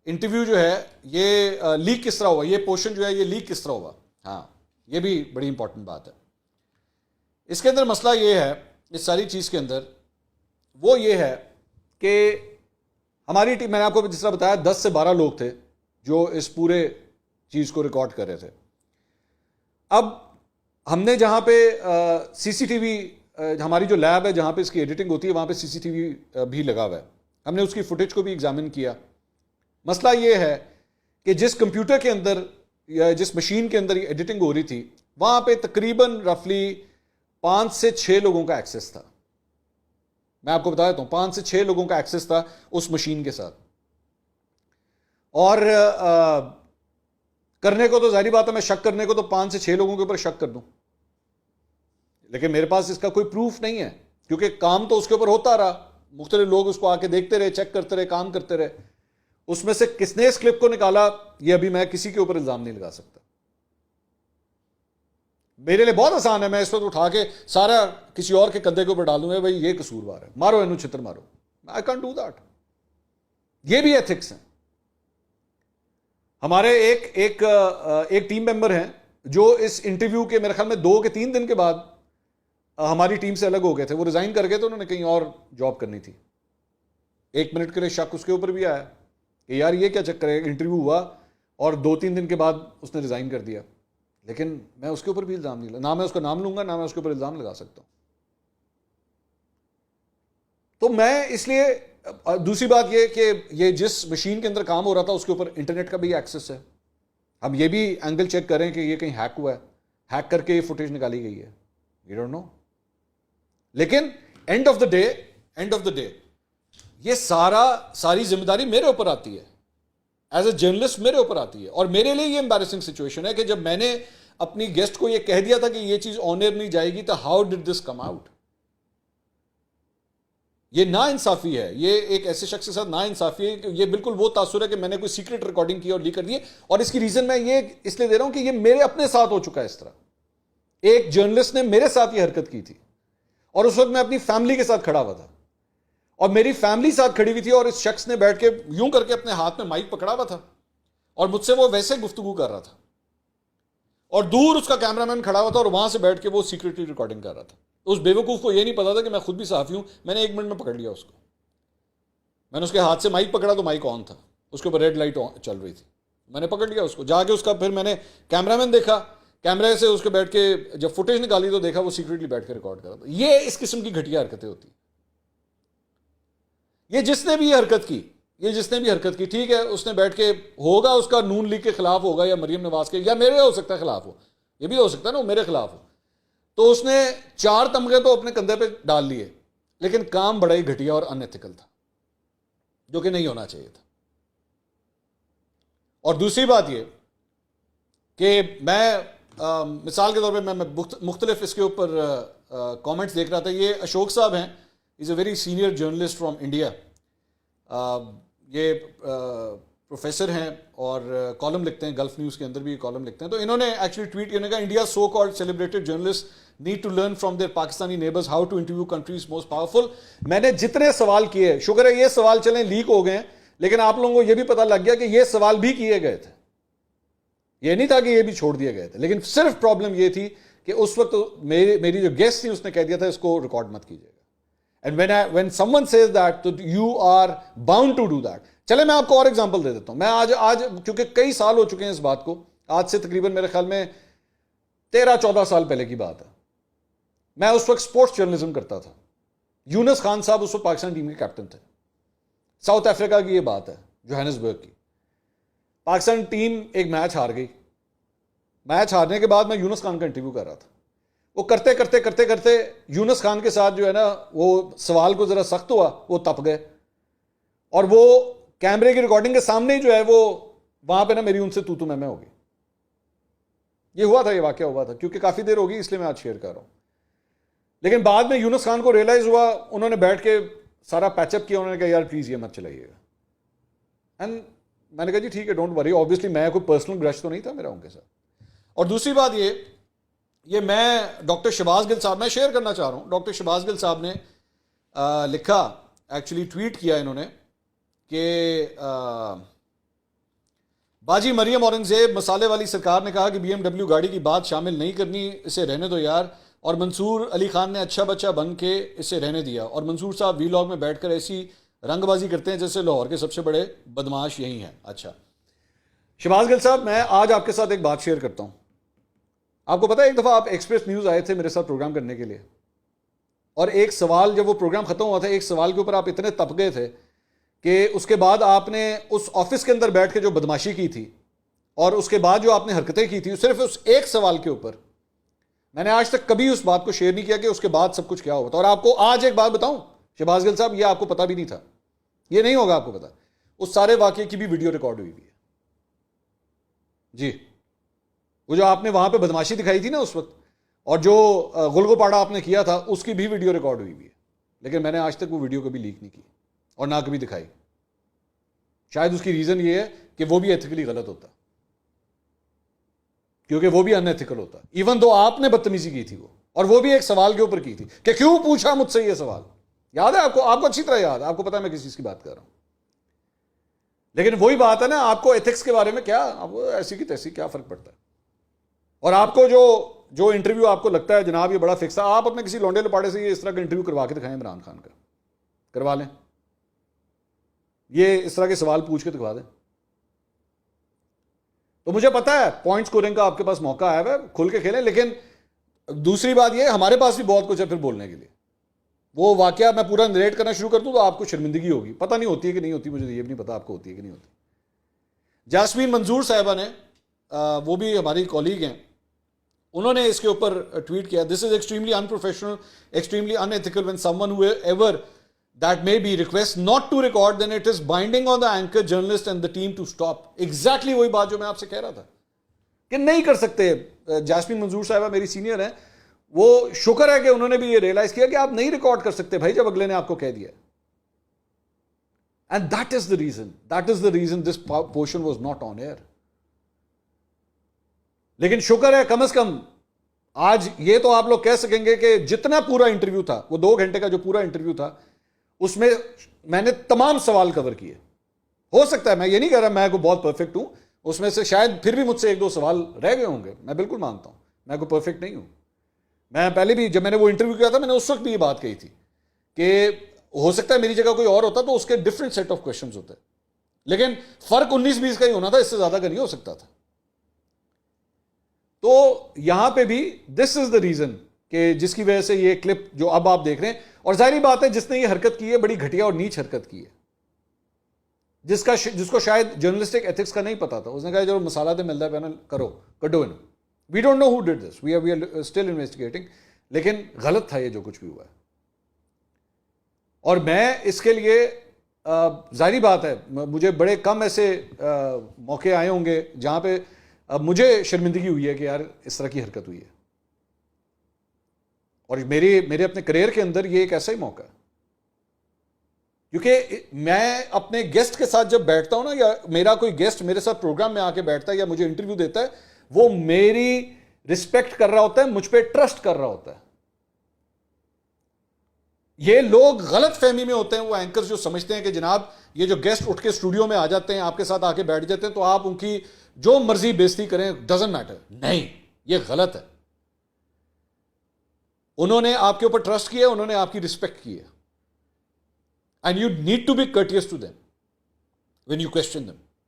Interview جو ہے یہ لیک کس طرح ہوا, یہ پورشن جو ہے یہ لیک کس طرح ہوا. ہاں یہ بھی بڑی امپورٹنٹ بات ہے. اس کے اندر مسئلہ یہ ہے, اس ساری چیز کے اندر وہ یہ ہے کہ ہماری ٹیم, میں نے آپ کو جس طرح بتایا 10 سے 12 لوگ تھے جو اس پورے چیز کو ریکارڈ کر رہے تھے. اب ہم نے جہاں پہ سی سی ٹی وی, ہماری جو لیب ہے جہاں پہ اس کی ایڈیٹنگ ہوتی ہے وہاں پہ سی سی ٹی وی بھی لگا ہوا ہے, ہم نے اس کی فوٹیج کو بھی ایگزامن کیا. مسئلہ یہ ہے کہ جس کمپیوٹر کے اندر یا جس مشین کے اندر یہ ایڈیٹنگ ہو رہی تھی وہاں پہ تقریباً رفلی 5 سے 6 لوگوں کا ایکسس تھا. میں آپ کو بتا دیتا ہوں 5 سے 6 لوگوں کا ایکسس تھا اس مشین کے ساتھ. اور کرنے کو تو ظاہری بات ہے, میں شک کرنے کو تو 5 سے 6 لوگوں کے اوپر شک کر دوں, لیکن میرے پاس اس کا کوئی پروف نہیں ہے کیونکہ کام تو اس کے اوپر ہوتا رہا, مختلف لوگ اس کو آ کے دیکھتے رہے, چیک کرتے رہے, کام کرتے رہے. اس میں سے کس نے اس کلپ کو نکالا یہ ابھی میں کسی کے اوپر الزام نہیں لگا سکتا. میرے لیے بہت آسان ہے, میں اس وقت اٹھا کے سارا کسی اور کے کندھے کے اوپر ڈالوں گا, بھائی یہ قصوروار ہے, مارو انو چھتر مارو. I can't do that. یہ بھی ایتھکس ہیں. ہمارے ایک ٹیم ممبر ہیں جو اس انٹرویو کے میرے خیال میں 2 کے 3 دن کے بعد ہماری ٹیم سے الگ ہو گئے تھے. وہ ریزائن کر گئے تھے, انہوں نے کہیں اور جاب کرنی تھی. 1 منٹ کے لیے شک اس کے اوپر بھی آیا کہ یار یہ کیا چکر ہے, انٹرویو ہوا اور 2-3 دن کے بعد اس نے ریزائن کر دیا. لیکن میں اس کے اوپر بھی الزام نہیں لوں, نہ میں اس کا نام لوں گا, نہ میں اس کے اوپر الزام لگا سکتا ہوں. تو میں اس لیے, دوسری بات یہ کہ یہ جس مشین کے اندر کام ہو رہا تھا اس کے اوپر انٹرنیٹ کا بھی ایکسس ہے. ہم یہ بھی اینگل چیک کریں کہ یہ کہیں ہیک ہوا ہے, ہیک کر کے یہ فوٹیج نکالی گئی ہے, وی ڈونٹ نو. لیکن اینڈ آف دا ڈے یہ ساری ذمہ داری میرے اوپر آتی ہے, ایز اے جرنلسٹ میرے اوپر آتی ہے. اور میرے لیے یہ امبیرسنگ سچویشن ہے کہ جب میں نے اپنی گیسٹ کو یہ کہہ دیا تھا کہ یہ چیز آن ایئر نہیں جائے گی, تو how did this come out. یہ نا انصافی ہے, یہ ایک ایسے شخص کے ساتھ نا انصافی ہے کہ یہ بالکل وہ تاثر ہے کہ میں نے کوئی سیکرٹ ریکارڈنگ کی اور لیک کر دی. اور اس کی ریزن میں یہ اس لیے دے رہا ہوں کہ یہ میرے اپنے ساتھ ہو چکا ہے. اس طرح ایک جرنلسٹ نے میرے ساتھ یہ حرکت کی تھی اور اس وقت میں اپنی فیملی کے ساتھ کھڑا ہوا تھا اور میری فیملی ساتھ کھڑی ہوئی تھی, اور اس شخص نے بیٹھ کے یوں کر کے اپنے ہاتھ میں مائک پکڑا ہوا تھا اور مجھ سے وہ ویسے گفتگو کر رہا تھا, اور دور اس کا کیمرہ مین کھڑا ہوا تھا اور وہاں سے بیٹھ کے وہ سیکریٹلی ریکارڈنگ کر رہا تھا. اس بیوقوف کو یہ نہیں پتا تھا کہ میں خود بھی صحافی ہوں. میں نے 1 منٹ میں پکڑ لیا اس کو, میں نے اس کے ہاتھ سے مائک پکڑا تو مائک آن تھا, اس کے اوپر ریڈ لائٹ چل رہی تھی, میں نے پکڑ لیا اس کو. جا کے اس کا پھر میں نے کیمرہ مین دیکھا, کیمرے سے اس کے بیٹھ کے جب فوٹیج نکالی تو دیکھا وہ سیکریٹلی بیٹھ کے ریکارڈ کر رہا تھا. یہ اس قسم کی گھٹیا حرکتیں ہوتی ہیں. یہ جس نے بھی حرکت کی ٹھیک ہے, اس نے بیٹھ کے ہوگا اس کا نون لیگ کے خلاف ہوگا یا مریم نواز کے, یا میرے ہو سکتا ہے خلاف ہو, یہ بھی ہو سکتا ہے نا وہ میرے خلاف ہو, تو اس نے 4 تمغے تو اپنے کندھے پہ ڈال لیے, لیکن کام بڑا ہی گھٹیا اور ان ایتھیکل تھا جو کہ نہیں ہونا چاہیے تھا. اور دوسری بات یہ کہ میں مثال کے طور پہ میں مختلف اس کے اوپر کامنٹس دیکھ رہا تھا. یہ اشوک صاحب ہیں, is a very senior journalist from India. یہ پروفیسر ہیں اور کالم لکھتے ہیں, گلف نیوز کے اندر بھی کالم لکھتے ہیں. تو انہوں نے ایکچولی ٹویٹ کیا, کہ India so called celebrated journalist need to learn from their Pakistani neighbours how to interview countries most powerful. میں نے جتنے سوال کیے, شکر ہے یہ سوال چلیں لیک ہو گئے ہیں, لیکن آپ لوگوں کو یہ بھی پتہ لگ گیا کہ یہ سوال بھی کیے گئے تھے, یہ نہیں تھا کہ یہ بھی چھوڑ دیے گئے تھے. لیکن صرف پرابلم یہ تھی کہ اس وقت میری جو گیسٹ تھی اس نے کہہ دیا تھا اس کو ریکارڈ مت کیجیے گا. And when someone says that, تو you are bound to do that. چلے میں آپ کو اور ایگزامپل دے دیتا ہوں. میں آج کیونکہ کئی سال ہو چکے ہیں اس بات کو, آج سے تقریباً میرے خیال میں 13-14 سال پہلے کی بات ہے. میں اس وقت سپورٹس جرنلزم کرتا تھا. یونس خان صاحب اس وقت پاکستان ٹیم کے کیپٹن تھے. ساؤتھ افریقہ کی یہ بات ہے, جوہانسبرگ کی. پاکستان ٹیم ایک میچ ہار گئی. میچ ہارنے کے بعد میں یونس خان کا انٹرویو کر رہا تھا. وہ کرتے یونس خان کے ساتھ جو ہے نا وہ سوال کو ذرا سخت ہوا, وہ تپ گئے, اور وہ کیمرے کی ریکارڈنگ کے سامنے جو ہے وہ وہاں پہ نا میری ان سے تو میں ہو گئی. یہ ہوا تھا, یہ واقعہ ہوا تھا, کیونکہ کافی دیر ہوگی اس لیے میں آج شیئر کر رہا ہوں. لیکن بعد میں یونس خان کو ریئلائز ہوا, انہوں نے بیٹھ کے سارا پیچ اپ کیا, انہوں نے کہا یار پلیز یہ مت چلائیے گا. اینڈ میں نے کہا جی ٹھیک ہے, ڈونٹ وری. آبویسلی میں کوئی پرسنل گرش تو نہیں تھا میرا ان کے ساتھ. اور دوسری بات یہ میں ڈاکٹر شہباز گل صاحب میں شیئر کرنا چاہ رہا ہوں. ڈاکٹر شہباز گل صاحب نے لکھا, ایکچولی ٹویٹ کیا انہوں نے کہ باجی مریم اورنگزیب مسالے والی سرکار نے کہا کہ بی ایم ڈبلیو گاڑی کی بات شامل نہیں کرنی, اسے رہنے دو یار. اور منصور علی خان نے اچھا بچہ بن کے اسے رہنے دیا. اور منصور صاحب وی لاگ میں بیٹھ کر ایسی رنگ بازی کرتے ہیں جیسے لاہور کے سب سے بڑے بدماش یہی ہیں. اچھا شہباز گل صاحب, میں آج آپ کے ساتھ ایک بات شیئر کرتا ہوں. آپ کو پتا ہے ایک دفعہ آپ ایکسپریس نیوز آئے تھے میرے ساتھ پروگرام کرنے کے لیے, اور ایک سوال جب وہ پروگرام ختم ہوا تھا, ایک سوال کے اوپر آپ اتنے تپ گئے تھے کہ اس کے بعد آپ نے اس آفس کے اندر بیٹھ کے جو بدماشی کی تھی اور اس کے بعد جو آپ نے حرکتیں کی تھی صرف اس ایک سوال کے اوپر, میں نے آج تک کبھی اس بات کو شیئر نہیں کیا کہ اس کے بعد سب کچھ کیا ہوا تھا. اور آپ کو آج ایک بات بتاؤں شہباز گل صاحب, یہ آپ کو پتا بھی نہیں تھا, یہ نہیں ہوگا آپ کو پتا, اس سارے واقعے کی بھی ویڈیو ریکارڈ ہوئی ہے. جی وہ جو آپ نے وہاں پہ بدماشی دکھائی تھی نا اس وقت, اور جو غلغو پاڑا آپ نے کیا تھا, اس کی بھی ویڈیو ریکارڈ ہوئی ہے. لیکن میں نے آج تک وہ ویڈیو کبھی لیک نہیں کی اور نہ کبھی دکھائی. شاید اس کی ریزن یہ ہے کہ وہ بھی ایتھیکلی غلط ہوتا, کیونکہ وہ بھی ان ایتھیکل ہوتا, ایون دو آپ نے بدتمیزی کی تھی وہ, اور وہ بھی ایک سوال کے اوپر کی تھی کہ کیوں پوچھا مجھ سے یہ سوال. یاد ہے آپ کو اچھی طرح یاد ہے, آپ کو پتا ہے میں کس چیز کی بات کر رہا ہوں. لیکن وہی بات ہے نا, آپ کو ایتھکس کے بارے میں کیا, آپ کو ایسی کی تیسی کیا فرق پڑتا ہے. اور آپ کو جو انٹرویو آپ کو لگتا ہے جناب یہ بڑا فکس ہے, آپ اپنے کسی لونڈے لپاڑے سے یہ اس طرح کا انٹرویو کروا کے دکھائیں, عمران خان کا کروا لیں, یہ اس طرح کے سوال پوچھ کے دکھوا دیں. تو مجھے پتا ہے پوائنٹ سکورنگ کا آپ کے پاس موقع آیا ہے, کھل کے کھیلیں. لیکن دوسری بات یہ, ہمارے پاس بھی بہت کچھ ہے پھر بولنے کے لیے. وہ واقعہ میں پورا نریٹ کرنا شروع کر دوں تو آپ کو شرمندگی ہوگی, پتہ نہیں ہوتی ہے کہ نہیں ہوتی, مجھے یہ بھی نہیں پتا آپ کو ہوتی ہے کہ نہیں ہوتی. جاسمین منظور صاحبہ نے, وہ بھی ہماری کولیگ ہیں, انہوں نے اس کے اوپر ٹویٹ کیا, this is extremely unprofessional, extremely unethical when someone whoever that may be request not to record, then it is binding on the anchor, journalist and the team to stop. exactly وہی بات جو میں آپ سے کہہ رہا تھا کہ نہیں کر سکتے. جاسمین منظور صاحبہ میری سینئر ہیں, وہ شکر ہے کہ انہوں نے بھی یہ ریئلائز کیا کہ آپ نہیں ریکارڈ کر سکتے بھائی جب اگلے نے آپ کو کہہ دیا. And that is the reason this portion was not on air. لیکن شکر ہے کم از کم آج یہ تو آپ لوگ کہہ سکیں گے کہ جتنا پورا انٹرویو تھا, وہ 2 گھنٹے کا جو پورا انٹرویو تھا, اس میں میں نے تمام سوال کور کیے. ہو سکتا ہے, میں یہ نہیں کہہ رہا میں کوئی بہت پرفیکٹ ہوں, اس میں سے شاید پھر بھی مجھ سے 1-2 سوال رہ گئے ہوں گے, میں بالکل مانتا ہوں, میں کوئی پرفیکٹ نہیں ہوں. میں پہلے بھی جب میں نے وہ انٹرویو کیا تھا, میں نے اس وقت بھی یہ بات کہی تھی کہ ہو سکتا ہے میری جگہ کوئی اور ہوتا تو اس کے ڈفرینٹ سیٹ آف کوشچنز ہوتے, لیکن فرق 19-20 کا ہی ہونا تھا, اس سے زیادہ کا نہیں ہو سکتا تھا. تو یہاں پہ بھی دس از دا ریزن کہ جس کی وجہ سے یہ کلپ جو اب آپ دیکھ رہے ہیں, اور ظاہری بات ہے جس نے یہ حرکت کی ہے بڑی گھٹیا اور نیچ حرکت کی ہے, جس کو شاید جرنلسٹک ایتھکس کا نہیں پتا تھا. اس نے کہا جو مسالہ دے ملتا ہے پینل کرو, کڈو انہوں. We don't know who did this, we are still investigating, لیکن غلط تھا یہ جو کچھ بھی ہوا ہے. اور میں اس کے لیے ظاہری بات ہے مجھے بڑے کم ایسے موقع آئے ہوں گے جہاں پہ مجھے شرمندگی ہوئی ہے کہ یار اس طرح کی حرکت ہوئی ہے, اور میرے اپنے کریئر کے اندر یہ ایک ایسا ہی موقع ہے. کیونکہ میں اپنے گیسٹ کے ساتھ جب بیٹھتا ہوں نا, یا میرا کوئی گیسٹ میرے ساتھ پروگرام میں آ کے بیٹھتا ہے یا مجھے انٹرویو دیتا ہے, وہ میری رسپیکٹ کر رہا ہوتا ہے, مجھ پہ ٹرسٹ کر رہا ہوتا ہے. یہ لوگ غلط فہمی میں ہوتے ہیں, وہ اینکرز جو سمجھتے ہیں کہ جناب یہ جو گیسٹ اٹھ کے اسٹوڈیو میں آ جاتے ہیں آپ کے ساتھ آ کے بیٹھ جاتے ہیں تو آپ ان کی جو مرضی بےزتی کریں, ڈزنٹ میٹر. نہیں, یہ غلط ہے. انہوں نے آپ کے اوپر ٹرسٹ کیا, انہوں نے آپ کی رسپیکٹ کی ہے, and you need to be courteous to them when you question them.